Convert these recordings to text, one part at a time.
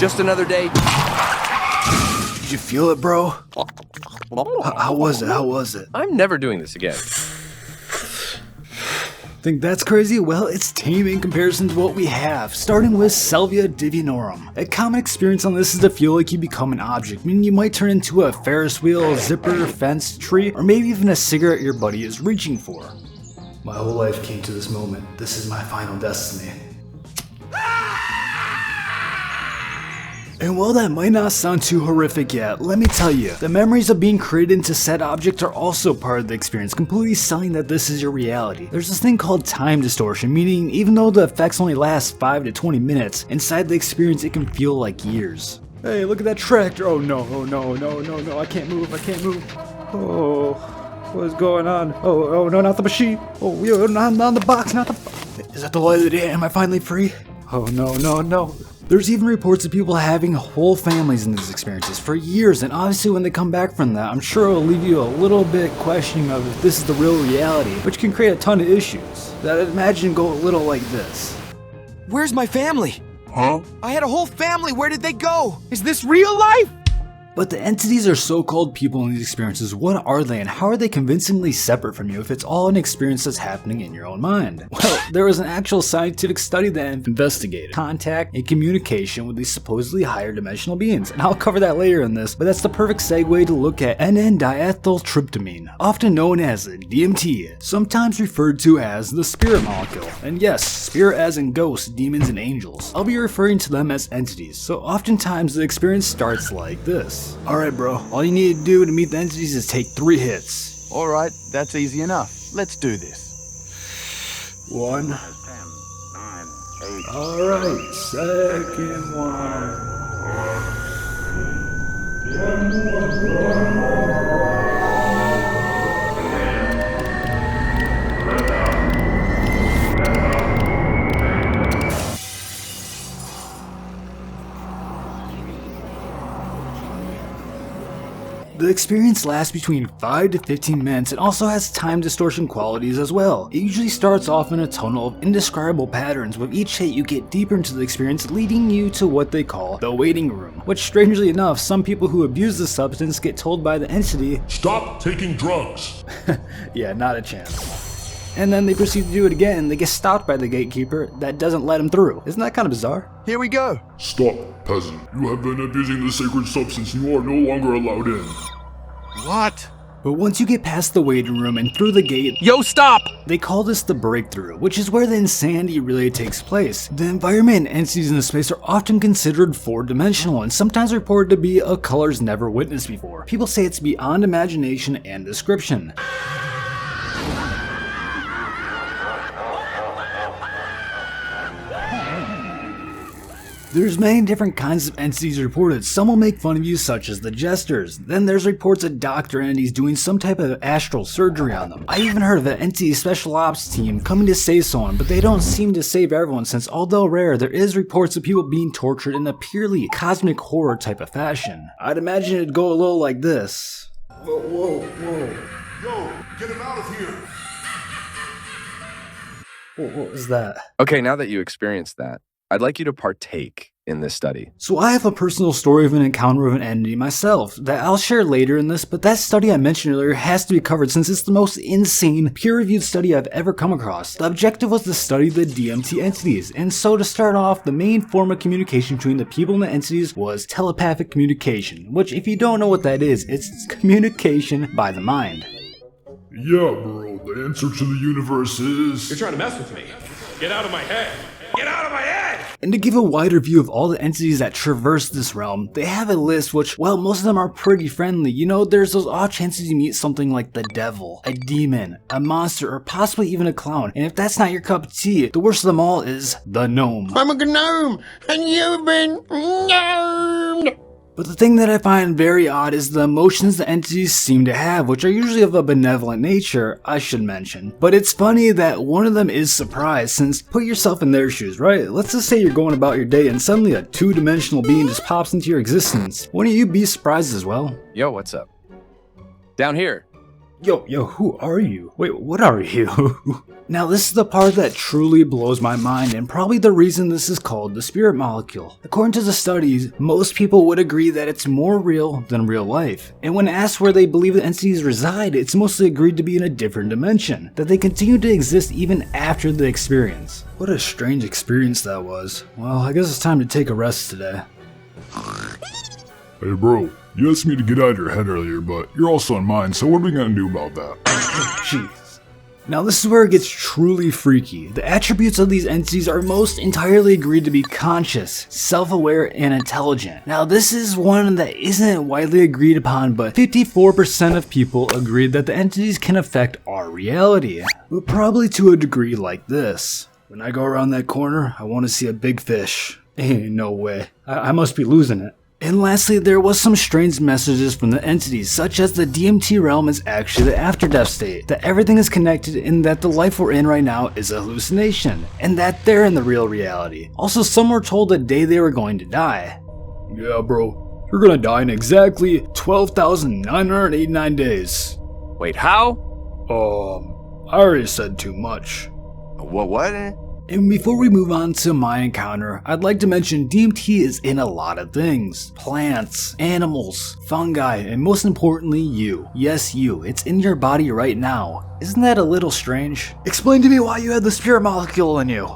Just another day. Did you feel it, bro? How was it? I'm never doing this again. Think that's crazy? Well, it's tame in comparison to what we have, starting with Salvia divinorum. A common experience on this is to feel like you become an object, meaning you might turn into a Ferris wheel, zipper, fence, tree, or maybe even a cigarette your buddy is reaching for. My whole life came to this moment. This is my final destiny. And while that might not sound too horrific yet, let me tell you, the memories of being created into said object are also part of the experience, completely selling that this is your reality. There's this thing called time distortion, meaning even though the effects only last 5 to 20 minutes, inside the experience it can feel like years. Hey, look at that tractor! Oh no, I can't move. Oh, what is going on? Oh no, not the machine! Oh, yo, not the box, Is that the light of the day? Am I finally free? Oh no. There's even reports of people having whole families in these experiences for years, and obviously when they come back from that, I'm sure it'll leave you a little bit questioning of if this is the real reality, which can create a ton of issues that I'd imagine go a little like this. Where's my family? Huh? I had a whole family, where did they go? Is this real life? But the entities are so-called people in these experiences. What are they, and how are they convincingly separate from you if it's all an experience that's happening in your own mind? Well, there was an actual scientific study that investigated contact and communication with these supposedly higher dimensional beings, and I'll cover that later in this, but that's the perfect segue to look at N,N-diethyltryptamine, often known as DMT, sometimes referred to as the spirit molecule. And yes, spirit as in ghosts, demons, and angels. I'll be referring to them as entities, so oftentimes the experience starts like this. Alright bro, all you need to do to meet the entities is take 3 hits. Alright, that's easy enough. Let's do this. 1. 10, 9, 8. Alright, second one. One more. The experience lasts between 5 to 15 minutes and also has time distortion qualities as well. It usually starts off in a tunnel of indescribable patterns. With each hit you get deeper into the experience, leading you to what they call the waiting room, which strangely enough some people who abuse the substance get told by the entity, "Stop taking drugs." Yeah, not a chance. And then they proceed to do it again and they get stopped by the gatekeeper that doesn't let them through. Isn't that kind of bizarre? Here we go. "Stop, peasant. You have been abusing the sacred substance. You are no longer allowed in." What? But once you get past the waiting room and through the gate, Yo, stop! they call this the breakthrough, which is where the insanity really takes place. The environment and entities in the space are often considered 4-dimensional and sometimes reported to be of colors never witnessed before. People say it's beyond imagination and description. There's many different kinds of entities reported. Some will make fun of you, such as the jesters. Then there's reports of doctor entities doing some type of astral surgery on them. I even heard of an entity special ops team coming to save someone, but they don't seem to save everyone since although rare, there is reports of people being tortured in a purely cosmic horror type of fashion. I'd imagine it'd go a little like this. Whoa. Yo, get him out of here. What was that? Okay, now that you experienced that, I'd like you to partake in this study. So I have a personal story of an encounter with an entity myself that I'll share later in this, but that study I mentioned earlier has to be covered since it's the most insane, peer-reviewed study I've ever come across. The objective was to study the DMT entities, and so to start off, the main form of communication between the people and the entities was telepathic communication, which if you don't know what that is, it's communication by the mind. Yeah, bro, the answer to the universe is... You're trying to mess with me. Get out of my head. Get out of my head! And to give a wider view of all the entities that traverse this realm, they have a list which, well, most of them are pretty friendly. You know, there's those odd chances you meet something like the devil, a demon, a monster, or possibly even a clown. And if that's not your cup of tea, the worst of them all is the gnome. I'm a gnome, and you've been gnomed! But the thing that I find very odd is the emotions the entities seem to have, which are usually of a benevolent nature, I should mention. But it's funny that one of them is surprise, since put yourself in their shoes, right? Let's just say you're going about your day and suddenly a 2-dimensional being just pops into your existence. Wouldn't you be surprised as well? Yo, what's up? Down here. Yo, who are you? Wait, what are you? Now this is the part that truly blows my mind and probably the reason this is called the spirit molecule. According to the studies, most people would agree that it's more real than real life. And when asked where they believe the entities reside, it's mostly agreed to be in a different dimension, that they continue to exist even after the experience. What a strange experience that was. Well, I guess it's time to take a rest today. Hey bro, you asked me to get out of your head earlier, but you're also in mine, so what are we gonna do about that? Jeez. Now this is where it gets truly freaky. The attributes of these entities are most entirely agreed to be conscious, self-aware, and intelligent. Now this is one that isn't widely agreed upon, but 54% of people agree that the entities can affect our reality, but probably to a degree like this. When I go around that corner, I want to see a big fish. Ain't no way. I must be losing it. And lastly, there was some strange messages from the entities, such as the DMT realm is actually the after-death state, that everything is connected and that the life we're in right now is a hallucination, and that they're in the real reality. Also, some were told the day they were going to die. Yeah bro, you're gonna die in exactly 12,989 days. Wait, how? I already said too much. What? And before we move on to my encounter, I'd like to mention DMT is in a lot of things. Plants, animals, fungi, and most importantly you. Yes, you. It's in your body right now. Isn't that a little strange? Explain to me why you had the spirit molecule in you.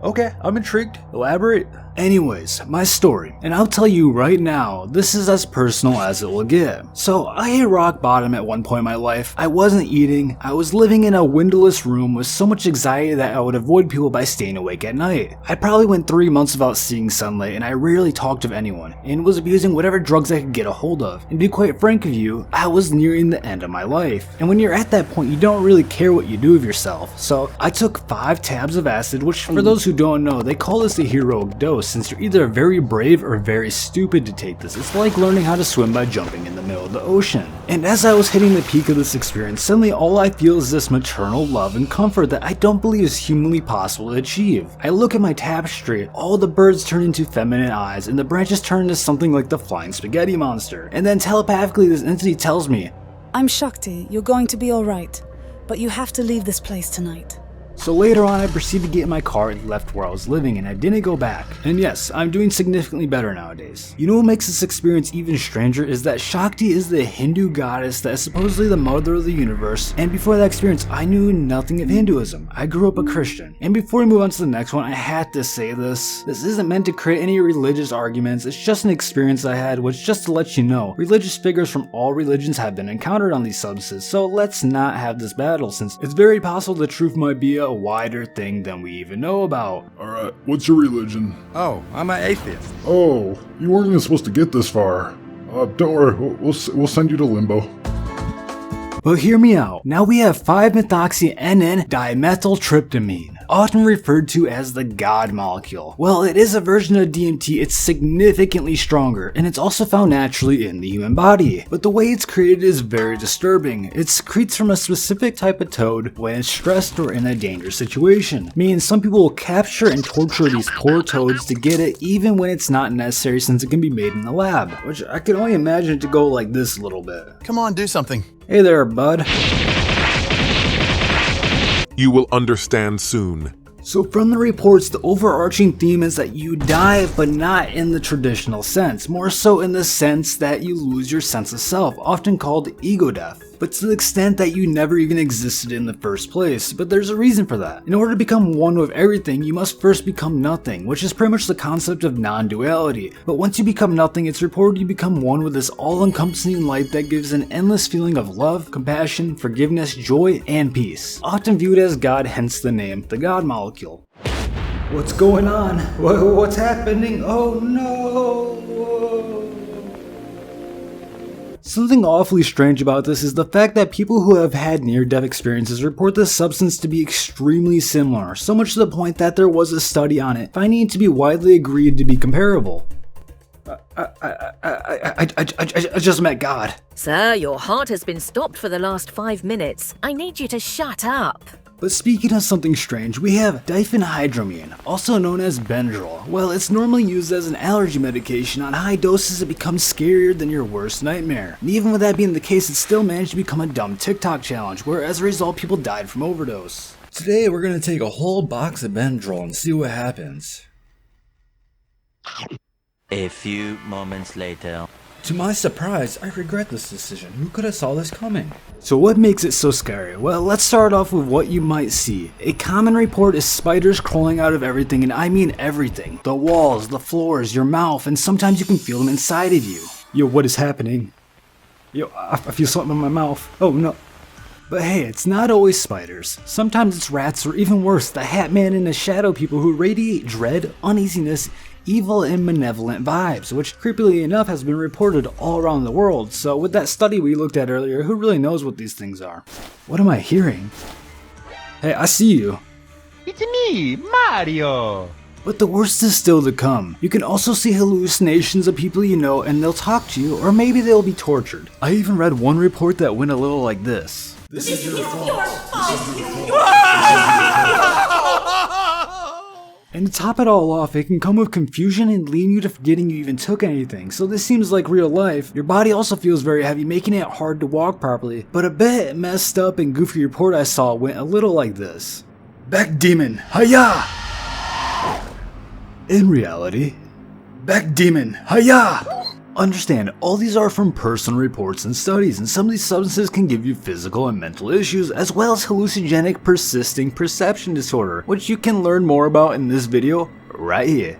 Okay, I'm intrigued. Elaborate. Anyways, my story, and I'll tell you right now, this is as personal as it will get. So, I hit rock bottom at one point in my life. I wasn't eating, I was living in a windowless room with so much anxiety that I would avoid people by staying awake at night. I probably went 3 months without seeing sunlight, and I rarely talked to anyone, and was abusing whatever drugs I could get a hold of. And to be quite frank with you, I was nearing the end of my life. And when you're at that point, you don't really care what you do with yourself. So, I took 5 tabs of acid, which for those who don't know, they call this a heroic dose, since you're either very brave or very stupid to take this. It's like learning how to swim by jumping in the middle of the ocean. And as I was hitting the peak of this experience, suddenly all I feel is this maternal love and comfort that I don't believe is humanly possible to achieve. I look at my tapestry, all the birds turn into feminine eyes, and the branches turn into something like the flying spaghetti monster. And then telepathically this entity tells me, I'm Shakti, you're going to be alright, but you have to leave this place tonight. So later on, I proceeded to get in my car and left where I was living, and I didn't go back. And yes, I'm doing significantly better nowadays. You know what makes this experience even stranger is that Shakti is the Hindu goddess that is supposedly the mother of the universe, and before that experience, I knew nothing of Hinduism. I grew up a Christian. And before we move on to the next one, I had to say this. This isn't meant to create any religious arguments, it's just an experience I had, which just to let you know, religious figures from all religions have been encountered on these substances, so let's not have this battle, since it's very possible the truth might be a wider thing than we even know about. Alright, what's your religion? Oh, I'm an atheist. Oh, you weren't even supposed to get this far. Don't worry, we'll send you to limbo. But hear me out. Now we have 5-methoxy-NN-dimethyltryptamine, often referred to as the God molecule. Well, it is a version of DMT, it's significantly stronger, and it's also found naturally in the human body. But the way it's created is very disturbing. It secretes from a specific type of toad when it's stressed or in a dangerous situation, meaning some people will capture and torture these poor toads to get it even when it's not necessary since it can be made in the lab, which I can only imagine to go like this a little bit. Come on, do something. Hey there, bud. You will understand soon. So from the reports, the overarching theme is that you die, but not in the traditional sense, more so in the sense that you lose your sense of self, often called ego death, but to the extent that you never even existed in the first place. But there's a reason for that. In order to become one with everything, you must first become nothing, which is pretty much the concept of non-duality. But once you become nothing, it's reported you become one with this all-encompassing light that gives an endless feeling of love, compassion, forgiveness, joy, and peace, often viewed as God, hence the name, the God molecule. What's going on? What's happening? Oh no! Something awfully strange about this is the fact that people who have had near-death experiences report this substance to be extremely similar, so much to the point that there was a study on it, finding it to be widely agreed to be comparable. I just met God. Sir, your heart has been stopped for the last 5 minutes. I need you to shut up. But speaking of something strange, we have diphenhydramine, also known as Benadryl. Well, it's normally used as an allergy medication. On high doses, it becomes scarier than your worst nightmare. And even with that being the case, it still managed to become a dumb TikTok challenge, where as a result, people died from overdose. Today, we're gonna take a whole box of Benadryl and see what happens. A few moments later. To my surprise, I regret this decision. Who could have saw this coming? So what makes it so scary? Well, let's start off with what you might see. A common report is spiders crawling out of everything, and I mean everything. The walls, the floors, your mouth, and sometimes you can feel them inside of you. Yo, what is happening? Yo, I feel something in my mouth. Oh no. But hey, it's not always spiders. Sometimes it's rats, or even worse, the Hat Man and the Shadow People who radiate dread, uneasiness, evil and malevolent vibes, which creepily enough has been reported all around the world. So with that study we looked at earlier, who really knows what these things are? What am I hearing? Hey, I see you. It's me, Mario! But the worst is still to come. You can also see hallucinations of people you know, and they'll talk to you, or maybe they'll be tortured. I even read one report that went a little like this. This is your fault. And to top it all off, it can come with confusion and leading you to forgetting you even took anything. So this seems like real life. Your body also feels very heavy, making it hard to walk properly. But a bit messed up and goofy report I saw went a little like this. Back demon, hiya! In reality, back demon, hiya! Understand, all these are from personal reports and studies, and some of these substances can give you physical and mental issues, as well as hallucinogenic persisting perception disorder, which you can learn more about in this video right here.